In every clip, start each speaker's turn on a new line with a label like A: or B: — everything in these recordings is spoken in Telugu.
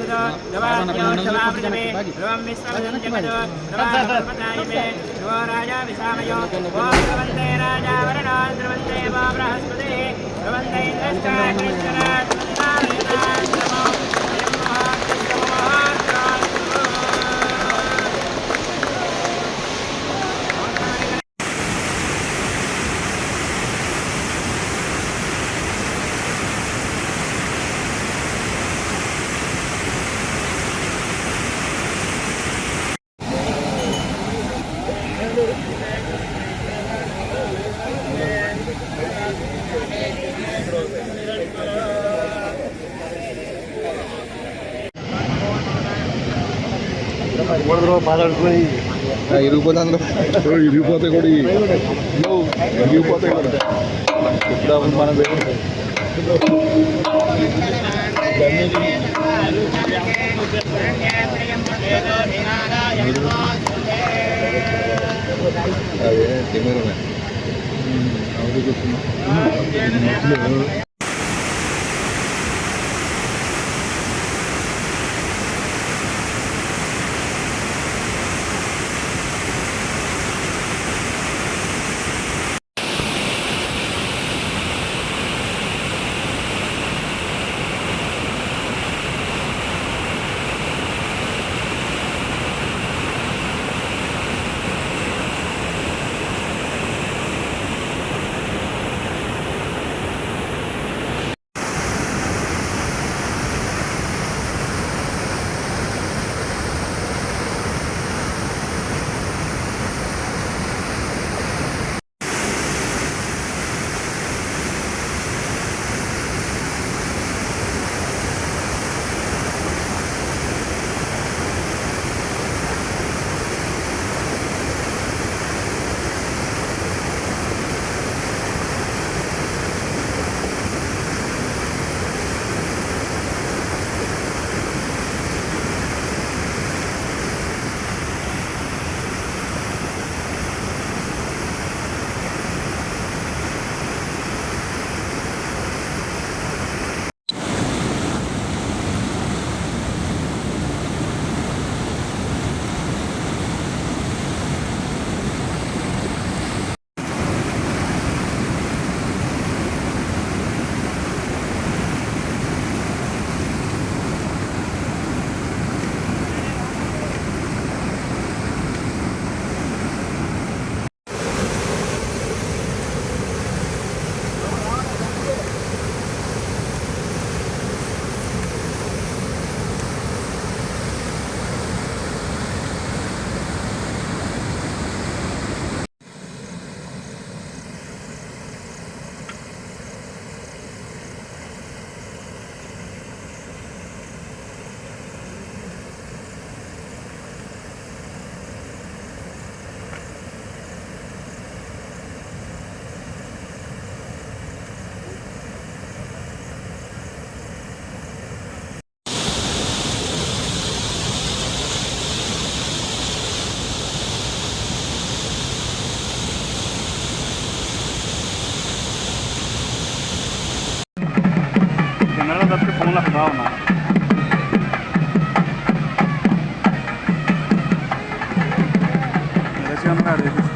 A: जगदो दवाद्योत्सवामृतमे ध्रुवं विश्वं जगदो दवापताय मे ध्रुवो राजा विशामयो ॐ ध्रुवन्ते राजा वरुणो ध्रुवन्ते वो बृहस्पतिः ध्रुवन्ते इन्द्रश्चाग्निश्चरात्
B: ఇరిగిపోతే ఇరిగిపోతే కూడా ఇరిగిపోతాయి కూడా ఇప్పుడు మనం అదే తిమ్మరమే
C: फोन लगाओ ना
A: నేను ఇప్పుడు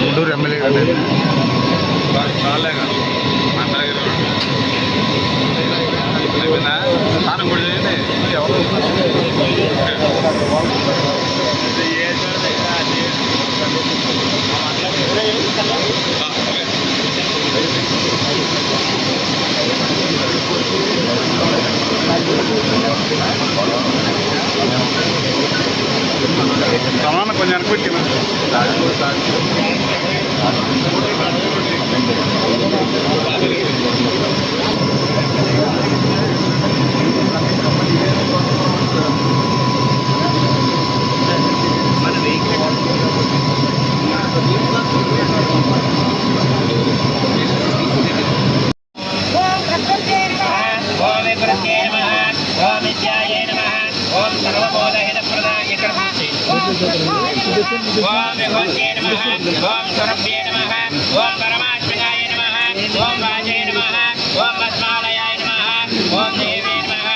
B: గుంటూరు ఎమ్మెల్యే
C: సమాన కొంచెం అనుకుంటున్నా
A: ओम विभूते नमः ओम स्वरूपे नमः ओम परमात्मनाय नमः ओम वाजे नमः ओम पद्मालयाय नमः ओम देवे नमः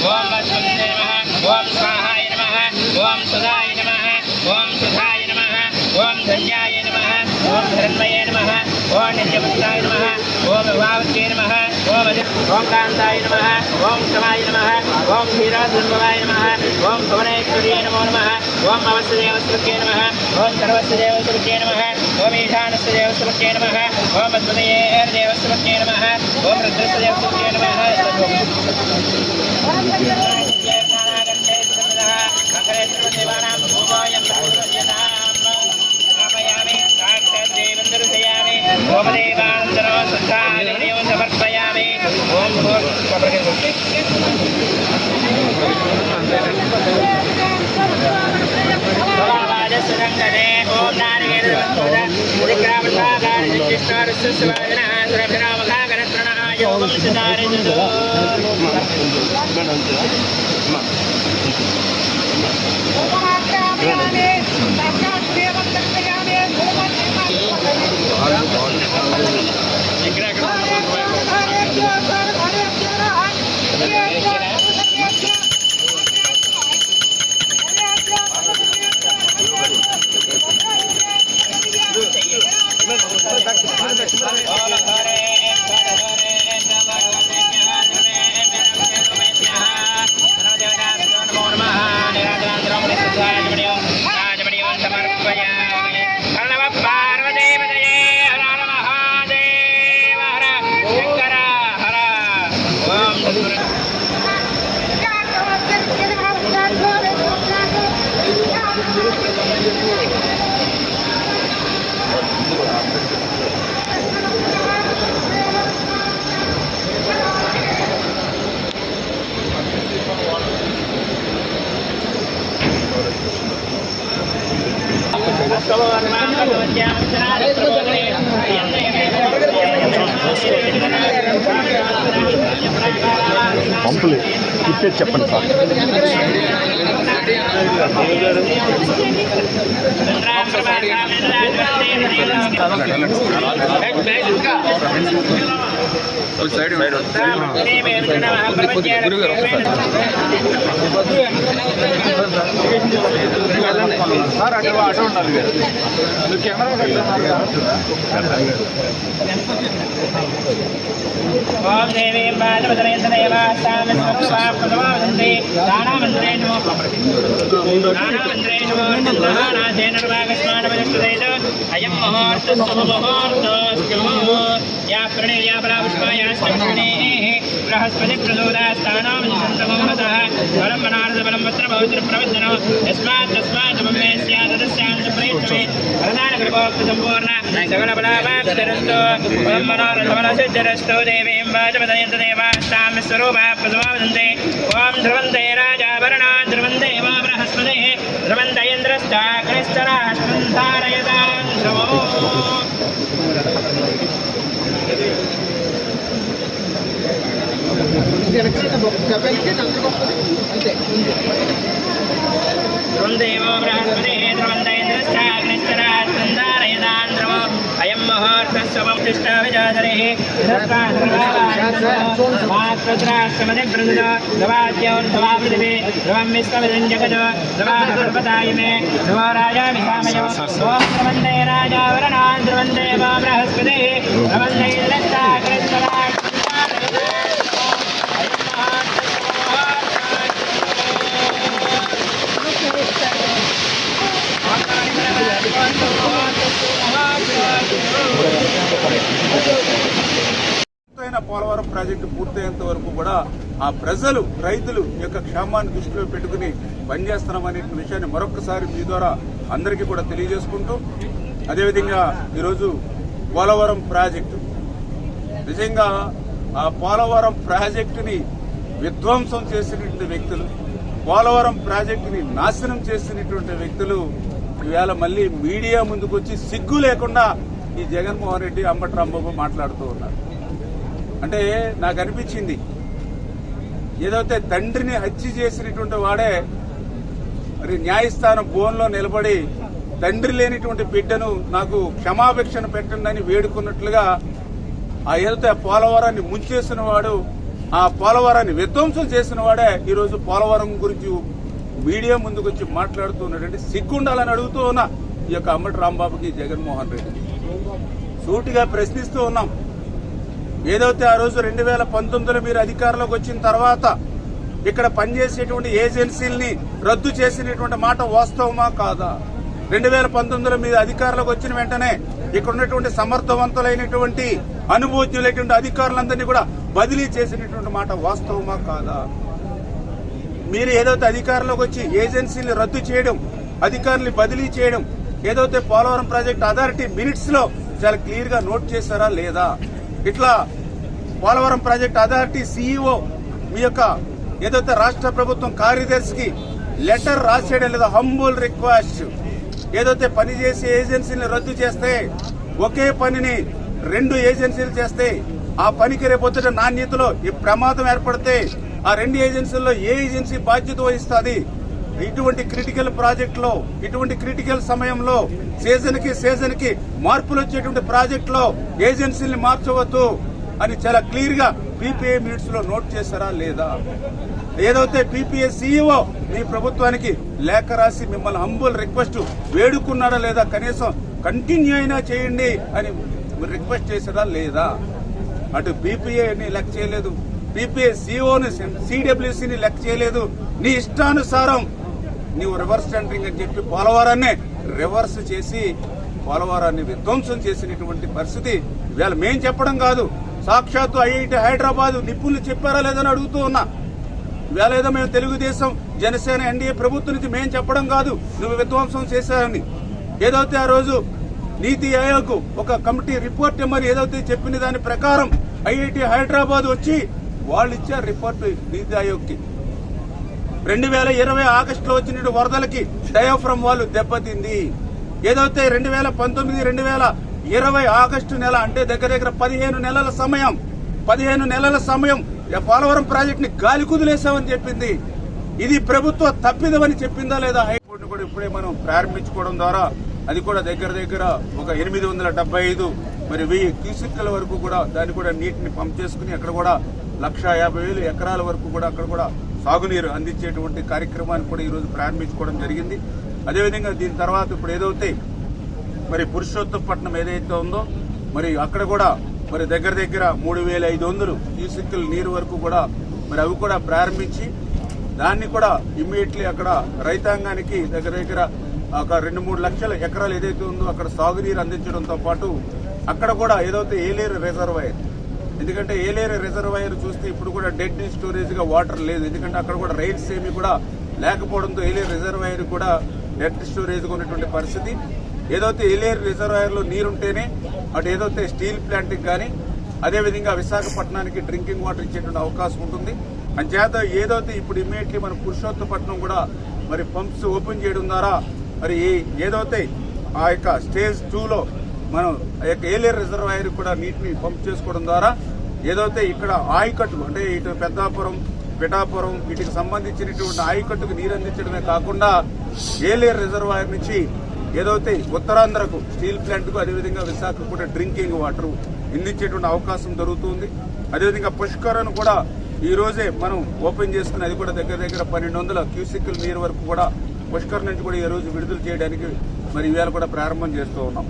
A: ओम वसुदेवाय नमः ओम स्वाहाय नमः ओम सुधाय नमः ओम सुधाय नमः ओम धन्याय नमः ओम धन्मये नमः ओम नित्यमुक्ताय नमः ओम विभावते नमः ओम कांताय नमः ओम समाय नमः ओम क्षीरासुरभवाय नमः ओम भुवनेश्वर्ये नमो नमः ओम अवसदेवस्वरूपे नमः ओम सर्वस्वदेवस्वरूपे नमः ओम ईशानस्वदेवस्वरूपे नमः ओम पद्मदेवस्वरूपे नमः ओम रुद्रस्वदेवस्वरूपे नमः ओम देवानंदनो सत्तादेव समर्पयामि ओम सुरंगदे ओम नारिकेलवंदना उदिक्रामसागारनिष्ठारस्सवादना सुरभिरामसागरत्रणाय ओम सितारिदु
C: పంపులు ఇప్పే చెప్పండి సార్.
B: సార్ అటు ఉండాలి కెమెరా
A: ओम देवी बालवदनेन्द्रदेवास्तां सर्वपापप्रदमावन्ते दानामन्त्रे नमो दानामन्त्रे नमो नन्दनाथेन नर्वागस्मानवदक्षुदैतो अयं मुहूर्तः शुभमुहूर्तोऽस्तु या प्रणेया बलापुष्पायास्तक्षणेः बृहस्पति प्रचोदयास्तानां सन्तमोहतः बलं मनार्दबलं वत्र पवित्र प्रवचनो यस्मात् तस्मात् ममे स्यादस्यान् प्रयच्छमे वरदानकृपोक्तसम्पूर्ण सकलबलावाप्तिरस्तु बलं मनोरथबलसिद्धिरस्तु देवीं वाचपदयन्तदेवास्तां स्वरूपा प्रसवा वदन्ते ॐ ध्रुवन्ते राजाभरणा ध्रुवन्ते वा बृहस्पतिः ध्रुवन्त इन्द्रश्चाग्निश्चराश्मन्धारयतां शवो ध्रुवन्देवो बृहस्पतिः ध्रुवन्त इन्द्रश्चाग्निश्चराश्मन्धारयतां ध्रुवो अयं मुहूर्तः शुभमुत्तिष्ठविजाधरिः मातृद्राश्रमनिवृन्दो ध्रुवाद्योर्ध्रुवापृथिवी ध्रुवं विश्वविदं जगतो ध्रुवापर्वताय मे ध्रुवो राजा विशामयो ॐ ध्रुवन्ते राजावरणान् ध्रुवन्ते वा बृहस्पतिः ध्रुवन्ते
B: పోలవరం ప్రాజెక్టు పూర్తయ్యేంత వరకు కూడా ఆ ప్రజలు రైతులు యొక్క క్షేమాన్ని దృష్టిలో పెట్టుకుని పనిచేస్తున్నామనే విషయాన్ని మరొకసారి మీ ద్వారా అందరికీ కూడా తెలియజేసుకుంటూ అదేవిధంగా ఈరోజు పోలవరం ప్రాజెక్టు నిజంగా ఆ పోలవరం ప్రాజెక్టుని విధ్వంసం చేసినటువంటి వ్యక్తులు పోలవరం ప్రాజెక్టుని నాశనం చేసినటువంటి వ్యక్తులు ఈవేళ మళ్ళీ మీడియా ముందుకు వచ్చి సిగ్గు లేకుండా ఈ జగన్మోహన్ రెడ్డి అంబటి రాంబాబు మాట్లాడుతూ ఉన్నారు. అంటే నాకు అనిపించింది ఏదైతే తండ్రిని హత్య చేసినటువంటి వాడే మరి న్యాయస్థానం బోన్లో నిలబడి తండ్రి లేనిటువంటి బిడ్డను నాకు క్షమాభిక్షణ పెట్టండి అని వేడుకున్నట్లుగా ఆ ఏదైతే పోలవరాన్ని ముంచేసిన వాడు ఆ పోలవరాన్ని విధ్వంసం చేసిన వాడే ఈరోజు పోలవరం గురించి మీడియా ముందుకు వచ్చి మాట్లాడుతున్నటువంటి సిగ్గుండాలని అడుగుతూ ఉన్నా ఈ యొక్క అంబటి రాంబాబుకి జగన్మోహన్ రెడ్డి సూటిగా ప్రశ్నిస్తూ ఉన్నాం. ఏదైతే ఆ రోజు 2019లో మీరు అధికారంలోకి వచ్చిన తర్వాత ఇక్కడ పనిచేసేటువంటి ఏజెన్సీల్ని రద్దు చేసినటువంటి మాట వాస్తవమా కాదా? 2019లో మీరు అధికారంలోకి వచ్చిన వెంటనే ఇక్కడ ఉన్నటువంటి సమర్థవంతులైనటువంటి అనుభూతులైనటువంటి అధికారులందరినీ కూడా బదిలీ చేసినటువంటి మాట వాస్తవమా కాదా? మీరు ఏదైతే అధికారంలోకి వచ్చి ఏజెన్సీని రద్దు చేయడం, అధికారుల్ని బదిలీ చేయడం, ఏదైతే పోలవరం ప్రాజెక్ట్ అథారిటీ మినిట్స్ లో చాలా క్లియర్ గా నోట్ చేశారా లేదా? ఇట్లా పోలవరం ప్రాజెక్ట్ అథారిటీ సీఈఓ మీ యొక్క ఏదైతే రాష్ట్ర ప్రభుత్వం కార్యదర్శికి లెటర్ రాసేయడం లేదా? Humble request. ఏదైతే పనిచేసే ఏజెన్సీని రద్దు చేస్తే ఒకే పనిని 2 ఏజెన్సీలు చేస్తే ఆ పనికి రేపొద్దుట నాణ్యతలో ఈ ప్రమాదం ఏర్పడితే ఆ 2 ఏజెన్సీల్లో ఏ ఏజెన్సీ బాధ్యత వహిస్తుంది? ఇటువంటి క్రిటికల్ ప్రాజెక్ట్ లో, ఇటువంటి క్రిటికల్ సమయంలో సీజన్ కి మార్పులు వచ్చేటువంటి ప్రాజెక్ట్ లో ఏజెన్సీని మార్చవద్దు అని చాలా క్లియర్ గా పీపీఏ మినిట్స్ లో నోట్ చేశారా లేదా? ఏదైతే పీపీఏ సీఈఓ మీ ప్రభుత్వానికి లేఖ రాసి మిమ్మల్ని హంబుల్ రిక్వెస్ట్ వేడుకున్నాడా లేదా? కనీసం కంటిన్యూ అయినా చేయండి అని రిక్వెస్ట్ చేశారా లేదా? అటు పీపీఏని లెక్క చేయలేదు, పీపీఏ సీఈఓని సిడబ్ల్యూసీని లెక్క చేయలేదు. నీ ఇష్టానుసారం నీవు రివర్స్ టెండరింగ్ అని చెప్పి పోలవరాన్ని రివర్స్ చేసి పోలవరాన్ని విధ్వంసం చేసినటువంటి పరిస్థితి ఇవాళ మేం చెప్పడం కాదు, సాక్షాత్తు ఐఐటి హైదరాబాద్ నిపుణులు చెప్పారా లేదని అడుగుతూ ఉన్నా. ఇవాళ ఏదో మేము తెలుగుదేశం, జనసేన, ఎన్డీఏ ప్రభుత్వం నుంచి మేం చెప్పడం కాదు నువ్వు విధ్వంసం చేశారని. ఏదైతే ఆ రోజు నీతి ఆయోగ్ ఒక కమిటీ రిపోర్ట్ ఇమ్మని ఏదైతే చెప్పిన దాని ప్రకారం ఐఐటి హైదరాబాద్ వచ్చి వాళ్ళు ఇచ్చారు రిపోర్ట్ నీతి ఆయోగ్ కి. 2020 ఆగస్టులో వచ్చిన వరదలకి డయాఫ్రమ్ వాళ్ళు దెబ్బతింది. ఏదైతే 2019, 2020 ఆగస్టు నెల అంటే దగ్గర 15 నెలల సమయం పోలవరం ప్రాజెక్ట్ ని గాలి కుదిలేసామని చెప్పింది. ఇది ప్రభుత్వ తప్పిదమని చెప్పిందా లేదా? హైకోర్టు కూడా ఇప్పుడే మనం ప్రారంభించుకోవడం ద్వారా అది కూడా దగ్గర ఒక 875 మరి 1000 క్యూసెక్కుల వరకు కూడా దాన్ని కూడా నీటిని పంప్ చేసుకుని అక్కడ కూడా 150,000 ఎకరాల వరకు కూడా అక్కడ కూడా సాగునీరు అందించేటువంటి కార్యక్రమాన్ని కూడా ఈ రోజు ప్రారంభించుకోవడం జరిగింది. అదేవిధంగా దీని తర్వాత ఇప్పుడు ఏదైతే మరి పురుషోత్తపట్నం ఏదైతే ఉందో మరి అక్కడ కూడా మరి దగ్గర 3,500 క్యూసెక్కుల నీరు వరకు కూడా మరి అవి కూడా ప్రారంభించి దాన్ని కూడా ఇమ్మీడియట్లీ అక్కడ రైతాంగానికి దగ్గర ఒక 2-3 లక్షల ఎకరాలు ఏదైతే ఉందో అక్కడ సాగునీరు అందించడంతో పాటు అక్కడ కూడా ఏదైతే ఏలేరు రిజర్వాయర్, ఎందుకంటే ఏలేరు రిజర్వాయర్ చూస్తే ఇప్పుడు కూడా డెడ్ స్టోరేజ్ గా వాటర్ లేదు. ఎందుకంటే అక్కడ కూడా రైట్స్ ఏమి కూడా లేకపోవడంతో ఏలేరు రిజర్వాయర్ కూడా డెడ్ స్టోరేజ్ గా ఉన్నటువంటి పరిస్థితి. ఏదైతే ఏలేరు రిజర్వాయర్ లో నీరుంటేనే అటు ఏదైతే స్టీల్ ప్లాంట్కి కానీ అదేవిధంగా విశాఖపట్నానికి డ్రింకింగ్ వాటర్ ఇచ్చేటువంటి అవకాశం ఉంటుంది. అంచేత ఏదైతే ఇప్పుడు ఇమ్మీడియట్లీ మన పురుషోత్తపట్నం కూడా మరి పంప్స్ ఓపెన్ చేయడం ద్వారా మరి ఏదైతే ఆ యొక్క స్టేజ్ 2లో మనం ఆ యొక్క ఏలేరు రిజర్వాయర్ కూడా నీటిని పంప్ చేసుకోవడం ద్వారా ఏదైతే ఇక్కడ ఆయకట్టుకు అంటే ఇటు పెద్దాపురం, పిఠాపురం వీటికి సంబంధించినటువంటి ఆయకట్టుకు నీరు అందించడమే కాకుండా ఏలేరు రిజర్వాయర్ నుంచి ఏదైతే ఉత్తరాంధ్రకు స్టీల్ ప్లాంట్కు అదేవిధంగా విశాఖకు కూడా డ్రింకింగ్ వాటర్ అందించేటువంటి అవకాశం జరుగుతుంది. అదేవిధంగా పుష్కరను కూడా ఈ రోజే మనం ఓపెన్ చేసుకుని అది కూడా దగ్గర 1200 క్యూసెక్కుల నీరు వరకు కూడా పుష్కర్ నుంచి కూడా ఈ రోజు విడుదల చేయడానికి మరి ఇవాళ కూడా ప్రారంభం చేస్తూ ఉన్నాం.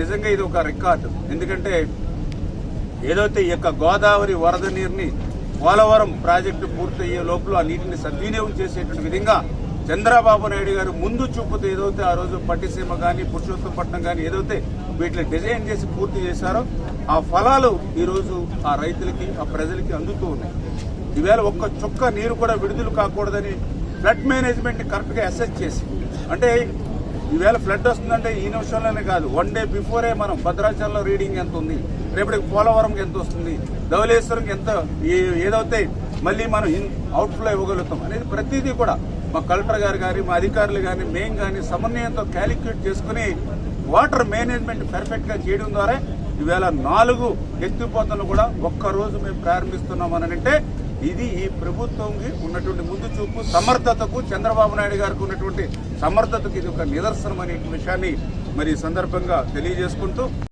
B: నిజంగా ఇది ఒక రికార్డు. ఎందుకంటే ఏదైతే ఈ యొక్క గోదావరి వరద నీరుని పోలవరం ప్రాజెక్టు పూర్తయ్యే లోపల ఆ నీటిని సద్వినియోగం చేసేటువంటి విధంగా చంద్రబాబు నాయుడు గారు ముందు చూపుతూ ఏదైతే ఆ రోజు పట్టిసీమ కానీ పురుషోత్తపట్నం కానీ ఏదైతే వీటిని డిజైన్ చేసి పూర్తి చేశారో ఆ ఫలాలు ఈ రోజు ఆ రైతులకి ఆ ప్రజలకి అందుతూ ఉన్నాయి. ఈవేళ ఒక్క చుక్క నీరు కూడా విడుదల కాకూడదని ఫ్లడ్ మేనేజ్మెంట్ కరెక్ట్ గా అసెస్ చేసి, అంటే ఈవేళ ఫ్లడ్ వస్తుందంటే ఈ నిమిషంలోనే కాదు, 1 డే బిఫోరే మనం భద్రాచలంలో రీడింగ్ ఎంత ఉంది, రేపటికి పోలవరంకి ఎంత వస్తుంది, ధవళేశ్వరంకి ఎంత ఏదైతే మళ్ళీ మనం అవుట్ఫ్లో ఇవ్వగలుగుతాం అనేది ప్రతిదీ కూడా మా కలెక్టర్ గారు కానీ మా అధికారులు కానీ మేము కానీ సమన్వయంతో క్యాలిక్యులేట్ చేసుకుని వాటర్ మేనేజ్మెంట్ పర్ఫెక్ట్ గా చేయడం ద్వారా ఈవేళ 4 ఎత్తిపోతలు కూడా ఒక్కరోజు మేము ప్రారంభిస్తున్నామని అంటే ఇది ఈ ప్రభుత్వంకి ఉన్నటువంటి ముందు చూపు సమర్థతకు, చంద్రబాబు నాయుడు గారికి ఉన్నటువంటి సమర్థతకు ఇది ఒక నిదర్శనం అనే విషయాన్ని మరి ఈ సందర్భంగా తెలియజేసుకుంటూ